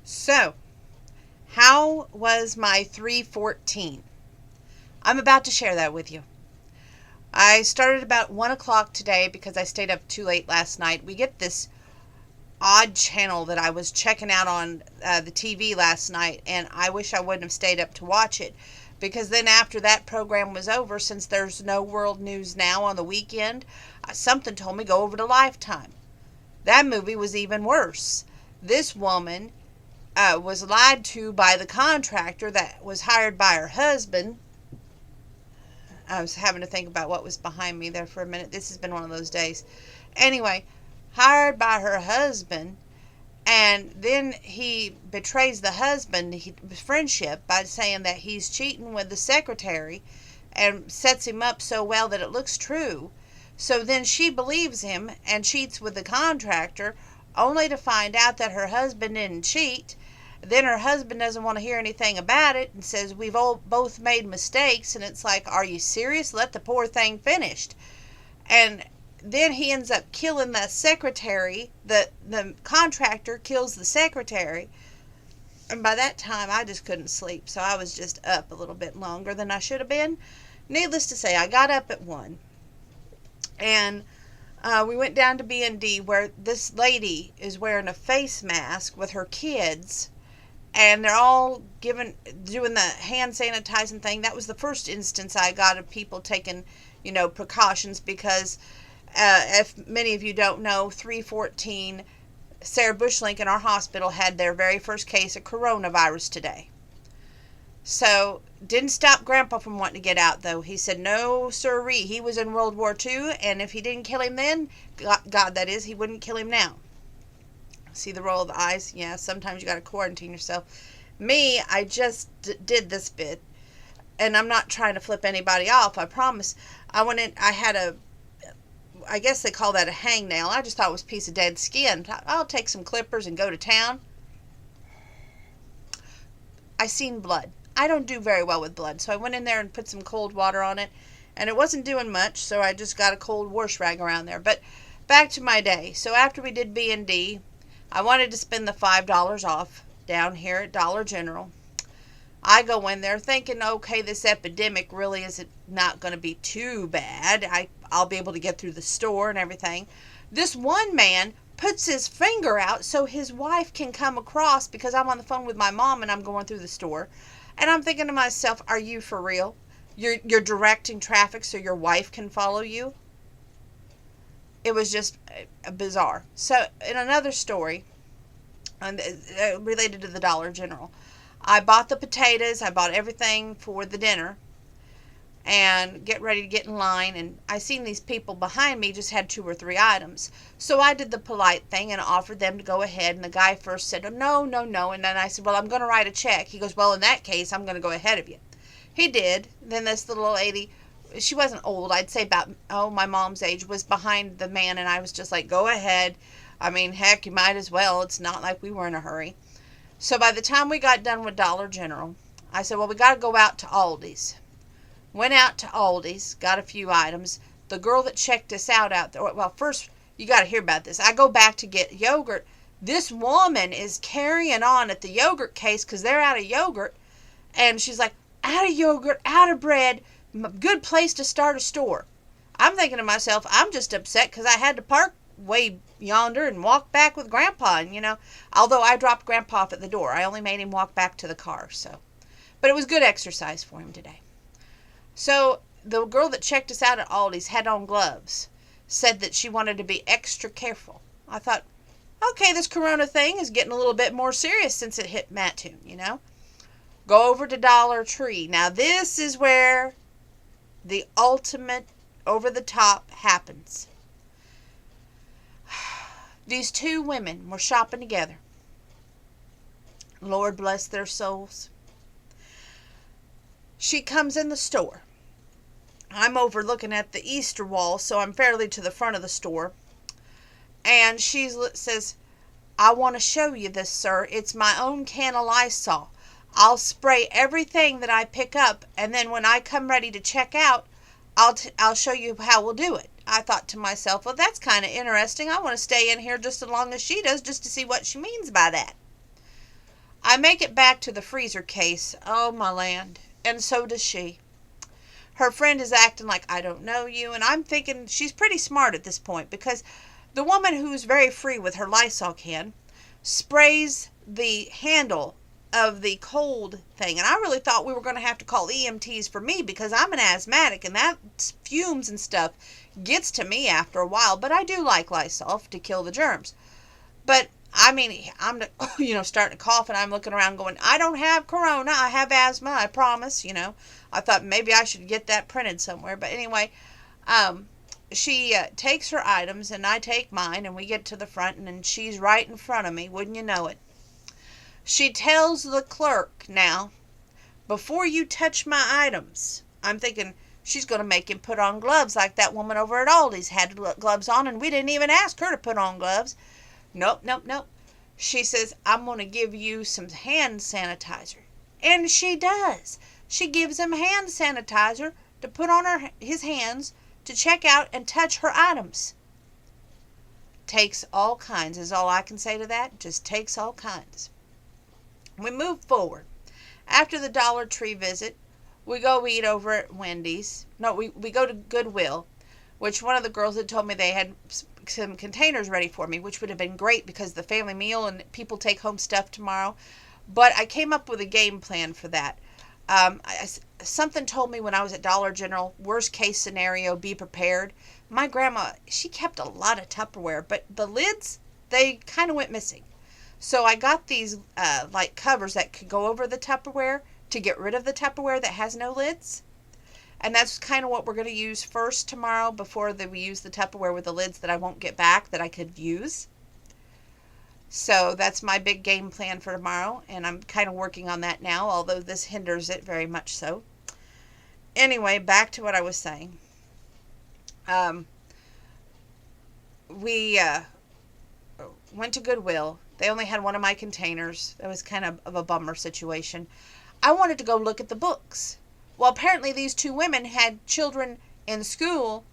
So, how was my 314? I'm about to share that with you. I started about 1 o'clock today because I stayed up too late last night. We get this odd channel that I was checking out on the TV last night, and I wish I wouldn't have stayed up to watch it, because then after that program was over, since there's no world news now on the weekend, something told me go over to Lifetime. That movie was even worse. This woman was lied to by the contractor that was hired by her husband. I was having to think about what was behind me there for a minute. This has been one of those days. Anyway, hired by her husband, and then he betrays the husband friendship by saying that he's cheating with the secretary and sets him up so well that it looks true. So then she believes him and cheats with the contractor, only to find out that her husband didn't cheat. Then her husband doesn't want to hear anything about it and says we've all both made mistakes, and it's like, are you serious? Let the poor thing finish. And then he ends up killing the secretary. The contractor kills the secretary. And by that time, I just couldn't sleep. So I was just up a little bit longer than I should have been. Needless to say, I got up at 1. And we went down to B&D, where this lady is wearing a face mask with her kids. And they're all doing the hand sanitizing thing. That was the first instance I got of people taking, precautions, because if many of you don't know, 314, Sarah Bushlink in our hospital had their very first case of coronavirus today. So, didn't stop Grandpa from wanting to get out, though. He said, no, sirree. He was in World War II, and if he didn't kill him then, God that is, he wouldn't kill him now. See the roll of the eyes? Yeah, sometimes you got to quarantine yourself. Me, I just did this bit, and I'm not trying to flip anybody off, I promise. I went in, I had I guess they call that a hangnail. I just thought it was a piece of dead skin. I'll take some clippers and go to town. I seen blood. I don't do very well with blood, so I went in there and put some cold water on it, and it wasn't doing much, so I just got a cold wash rag around there. But back to my day. So after we did B&D, I wanted to spend the $5 off down here at Dollar General. I go in there thinking, okay, this epidemic really isn't not going to be too bad. I'll be able to get through the store and everything. This one man puts his finger out so his wife can come across, because I'm on the phone with my mom and I'm going through the store. And I'm thinking to myself, are you for real? You're directing traffic so your wife can follow you? It was just bizarre. So, in another story, related to the Dollar General, I bought the potatoes, I bought everything for the dinner, and get ready to get in line, and I seen these people behind me just had 2 or 3 items. So I did the polite thing and offered them to go ahead, and the guy first said, oh, no, no, no, and then I said, well, I'm going to write a check. He goes, well, in that case, I'm going to go ahead of you. He did. Then this little lady, she wasn't old, I'd say about, my mom's age, was behind the man, and I was just like, go ahead. I mean, heck, you might as well. It's not like we were in a hurry. So by the time we got done with Dollar General, I said, well, we got to go out to Aldi's. Went out to Aldi's, got a few items. The girl that checked us out there, well, first, you got to hear about this. I go back to get yogurt. This woman is carrying on at the yogurt case because they're out of yogurt. And she's like, out of yogurt, out of bread, good place to start a store. I'm thinking to myself, I'm just upset because I had to park way yonder and walk back with Grandpa. And, although I dropped Grandpa off at the door, I only made him walk back to the car. But it was good exercise for him today. So the girl that checked us out at Aldi's had on gloves, said that she wanted to be extra careful. I thought, okay, this corona thing is getting a little bit more serious since it hit Mattoon, Go over to Dollar Tree. Now this is where the ultimate over the top happens. These 2 women were shopping together. Lord bless their souls. She comes in the store. I'm over looking at the Easter wall, so I'm fairly to the front of the store. And she says, I want to show you this, sir. It's my own can of Lysol. I'll spray everything that I pick up, and then when I come ready to check out, I'll show you how we'll do it. I thought to myself, well, that's kind of interesting. I want to stay in here just as long as she does, just to see what she means by that. I make it back to the freezer case. Oh, my land. And so does she. Her friend is acting like I don't know you, and I'm thinking she's pretty smart at this point because the woman who's very free with her Lysol can sprays the handle of the cold thing. And I really thought we were going to have to call EMTs for me because I'm an asthmatic and that fumes and stuff gets to me after a while. But I do like Lysol to kill the germs. But I mean, I'm starting to cough and I'm looking around going, I don't have corona. I have asthma. I promise. I thought maybe I should get that printed somewhere. But anyway, she takes her items and I take mine and we get to the front and she's right in front of me. Wouldn't you know it? She tells the clerk, now, before you touch my items. I'm thinking she's going to make him put on gloves like that woman over at Aldi's had gloves on and we didn't even ask her to put on gloves. Nope, nope, nope. She says, I'm going to give you some hand sanitizer. And she does. She gives him hand sanitizer to put on his hands to check out and touch her items. Takes all kinds is all I can say to that. Just takes all kinds. We move forward. After the Dollar Tree visit, we go eat over at Wendy's. No, we go to Goodwill, which one of the girls had told me they had some containers ready for me, which would have been great because the family meal and people take home stuff tomorrow. But I came up with a game plan for that. Something told me when I was at Dollar General, worst case scenario, be prepared. My grandma, she kept a lot of Tupperware, but the lids, they kind of went missing. So I got these like covers that could go over the Tupperware to get rid of the Tupperware that has no lids. And that's kind of what we're going to use first tomorrow before we use the Tupperware with the lids that I won't get back that I could use. So that's my big game plan for tomorrow. And I'm kind of working on that now, although this hinders it very much so. Anyway, back to what I was saying. We went to Goodwill. They only had one of my containers. It was kind of a bummer situation. I wanted to go look at the books. Well, apparently these two women had children in school,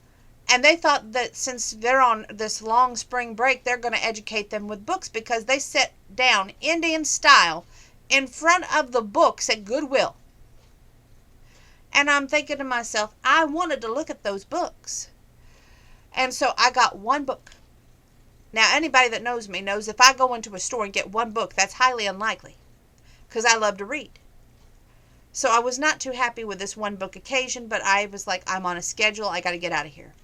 and they thought that since they're on this long spring break, they're going to educate them with books because they sat down Indian style in front of the books at Goodwill. And I'm thinking to myself, I wanted to look at those books. And so I got one book. Now, anybody that knows me knows if I go into a store and get one book, that's highly unlikely because I love to read. So I was not too happy with this one book occasion, but I was like, I'm on a schedule. I got to get out of here.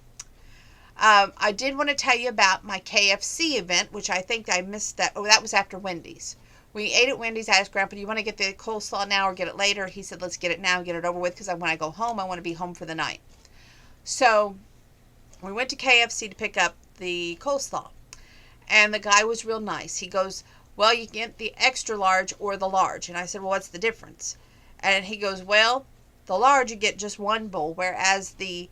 I did want to tell you about my KFC event, which I think I missed that. Oh, that was after Wendy's. We ate at Wendy's. I asked Grandpa, do you want to get the coleslaw now or get it later? He said, let's get it now and get it over with because when I go home, I want to be home for the night. So we went to KFC to pick up the coleslaw. And the guy was real nice. He goes, well, you get the extra large or the large. And I said, well, what's the difference? And he goes, well, the large you get just one bowl, whereas the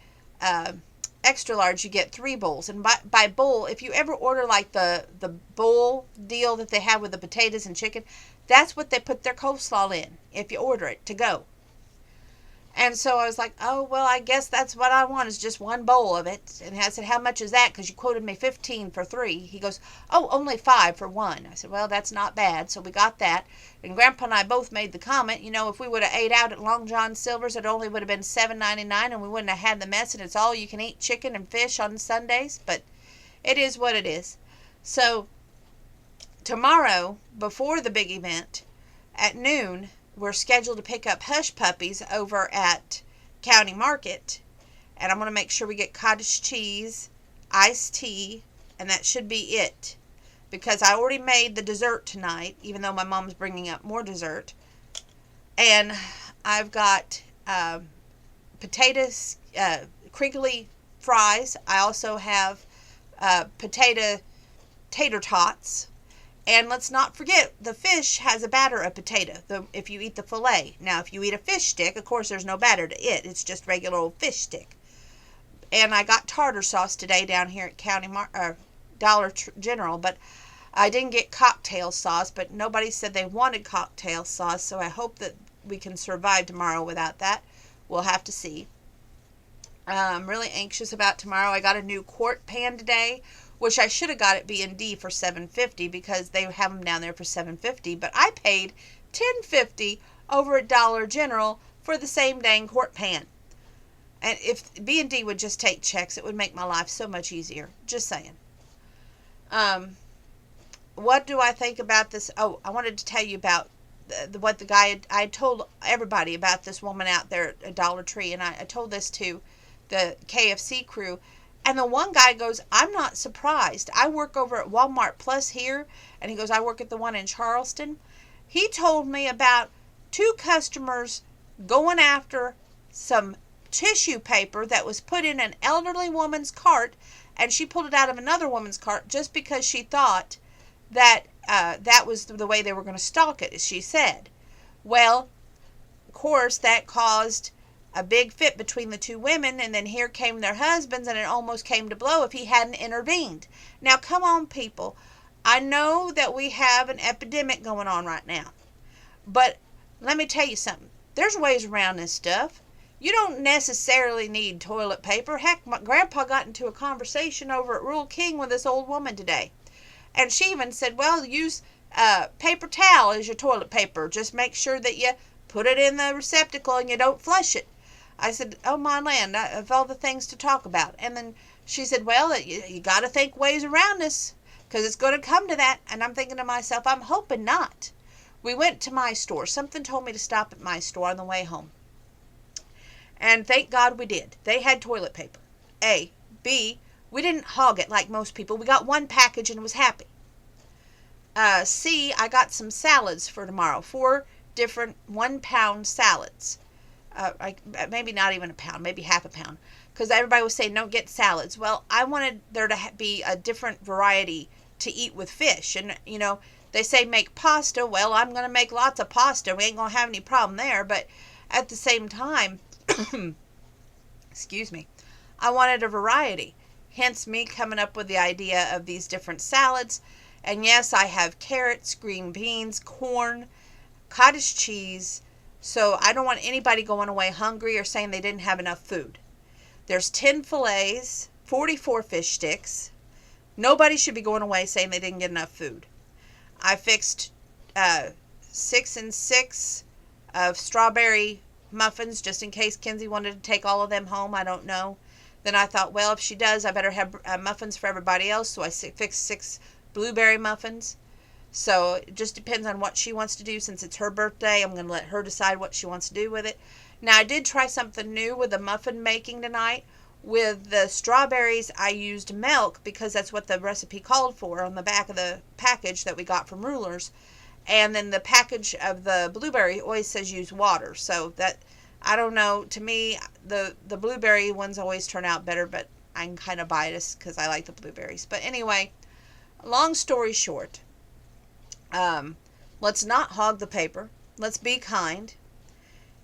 extra large you get 3 bowls. And by bowl, if you ever order like the bowl deal that they have with the potatoes and chicken, that's what they put their coleslaw in if you order it to go. And so I was like, oh, well, I guess that's what I want is just one bowl of it. And I said, how much is that? Because you quoted me 15 for 3. He goes, oh, only 5 for 1. I said, well, that's not bad. So we got that. And Grandpa and I both made the comment, if we would have ate out at Long John Silver's, it only would have been $7.99 and we wouldn't have had the mess. And it's all you can eat chicken and fish on Sundays. But it is what it is. So tomorrow, before the big event, at noon, we're scheduled to pick up hush puppies over at County Market. And I'm going to make sure we get cottage cheese, iced tea, and that should be it. Because I already made the dessert tonight, even though my mom's bringing up more dessert. And I've got potatoes, crinkly fries. I also have tater tots. And let's not forget, the fish has a batter of potato, if you eat the fillet. Now, if you eat a fish stick, of course, there's no batter to it. It's just regular old fish stick. And I got tartar sauce today down here at Dollar General, but I didn't get cocktail sauce, but nobody said they wanted cocktail sauce, so I hope that we can survive tomorrow without that. We'll have to see. I'm really anxious about tomorrow. I got a new quart pan today, which I should have got at B&D for $7.50 because they have them down there for $7.50, but I paid $10.50 over at Dollar General for the same dang quart pan. And if B&D would just take checks, it would make my life so much easier. Just saying. What do I think about this? Oh, I wanted to tell you about what the guy I told everybody about this woman out there at Dollar Tree, and I told this to the KFC crew, and the one guy goes, I'm not surprised. I work over at Walmart Plus here, and he goes, I work at the one in Charleston. He told me about 2 customers going after some tissue paper that was put in an elderly woman's cart, and she pulled it out of another woman's cart just because she thought that that was the way they were going to stock it, as she said. Well, of course, that caused a big fit between the 2 women, and then here came their husbands, and it almost came to blow if he hadn't intervened. Now, come on, people. I know that we have an epidemic going on right now, but let me tell you something. There's ways around this stuff. You don't necessarily need toilet paper. Heck, my grandpa got into a conversation over at Rural King with this old woman today. And she even said, well, use paper towel as your toilet paper. Just make sure that you put it in the receptacle and you don't flush it. I said, oh my land, of all the things to talk about. And then she said, well, you got to think ways around this because it's going to come to that. And I'm thinking to myself, I'm hoping not. We went to my store. Something told me to stop at my store on the way home. And thank God we did. They had toilet paper. A. B. We didn't hog it like most people. We got 1 package and was happy. C. I got some salads for tomorrow. 4 different 1-pound salads. Maybe not even a pound. Maybe half a pound. Because everybody was saying don't get salads. Well, I wanted there to be a different variety to eat with fish. And, you know, they say make pasta. Well, I'm going to make lots of pasta. We ain't going to have any problem there. But at the same time, excuse me, I wanted a variety. Hence me coming up with the idea of these different salads. And yes, I have carrots, green beans, corn, cottage cheese. So I don't want anybody going away hungry or saying they didn't have enough food. There's 10 fillets, 44 fish sticks. Nobody should be going away saying they didn't get enough food. I fixed 6 and 6 of strawberry muffins just in case Kenzie wanted to take all of them home. I don't know. Then I thought, well, if she does, I better have muffins for everybody else. So I fixed 6 blueberry muffins. So it just depends on what she wants to do. Since it's her birthday, I'm going to let her decide what she wants to do with it. Now, I did try something new with the muffin making tonight. With the strawberries, I used milk because that's what the recipe called for on the back of the package that we got from Rulers. And then the package of the blueberry always says use water. So that, I don't know, to me, the blueberry ones always turn out better, but I'm kind of biased because I like the blueberries. But anyway, long story short, let's not hog the paper. Let's be kind.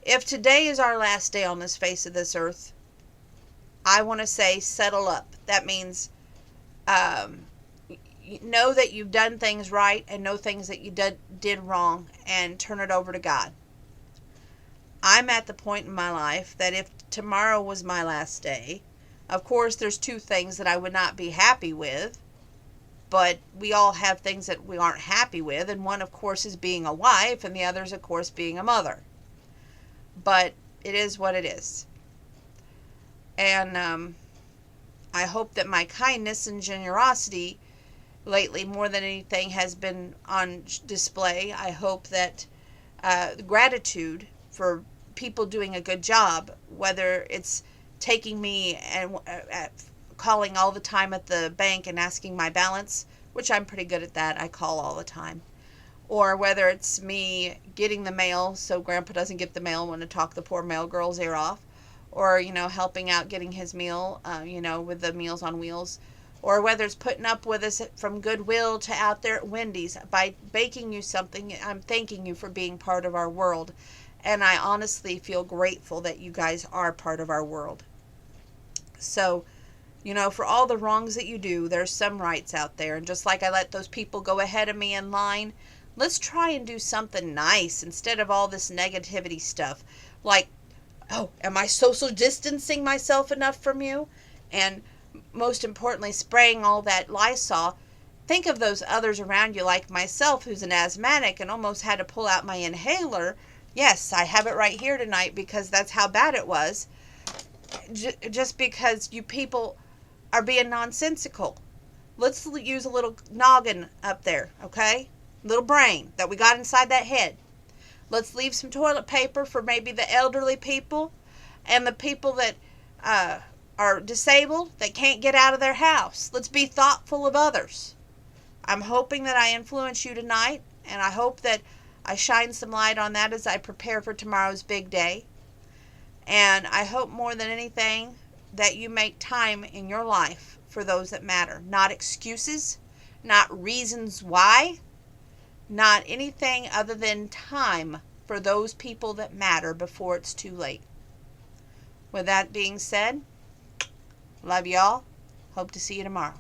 If today is our last day on this face of this earth, I want to say settle up. That means know that you've done things right and know things that you did wrong and turn it over to God. I'm at the point in my life that if tomorrow was my last day, of course there's 2 things that I would not be happy with, but we all have things that we aren't happy with, and one of course is being a wife and the other is of course being a mother. But it is what it is. And I hope that my kindness and generosity lately, more than anything, has been on display. I hope that gratitude for people doing a good job, whether it's taking me and calling all the time at the bank and asking my balance, which I'm pretty good at that. I call all the time. Or whether it's me getting the mail so Grandpa doesn't get the mail when I talk the poor mail girl's ear off. Or, helping out getting his meal, with the Meals on Wheels. Or whether it's putting up with us from Goodwill to out there at Wendy's. By baking you something, I'm thanking you for being part of our world. And I honestly feel grateful that you guys are part of our world. So, for all the wrongs that you do, there's some rights out there. And just like I let those people go ahead of me in line, let's try and do something nice instead of all this negativity stuff. Like, oh, am I social distancing myself enough from you? And most importantly, spraying all that Lysol. Think of those others around you, like myself, who's an asthmatic and almost had to pull out my inhaler. Yes, I have it right here tonight because that's how bad it was. Just because you people are being nonsensical. Let's use a little noggin up there, okay? Little brain that we got inside that head. Let's leave some toilet paper for maybe the elderly people and the people that are disabled that can't get out of their house. Let's be thoughtful of others. I'm hoping that I influence you tonight, and I hope that I shine some light on that as I prepare for tomorrow's big day. And I hope more than anything that you make time in your life for those that matter. Not excuses, not reasons why, not anything other than time for those people that matter before it's too late. With that being said, love y'all. Hope to see you tomorrow.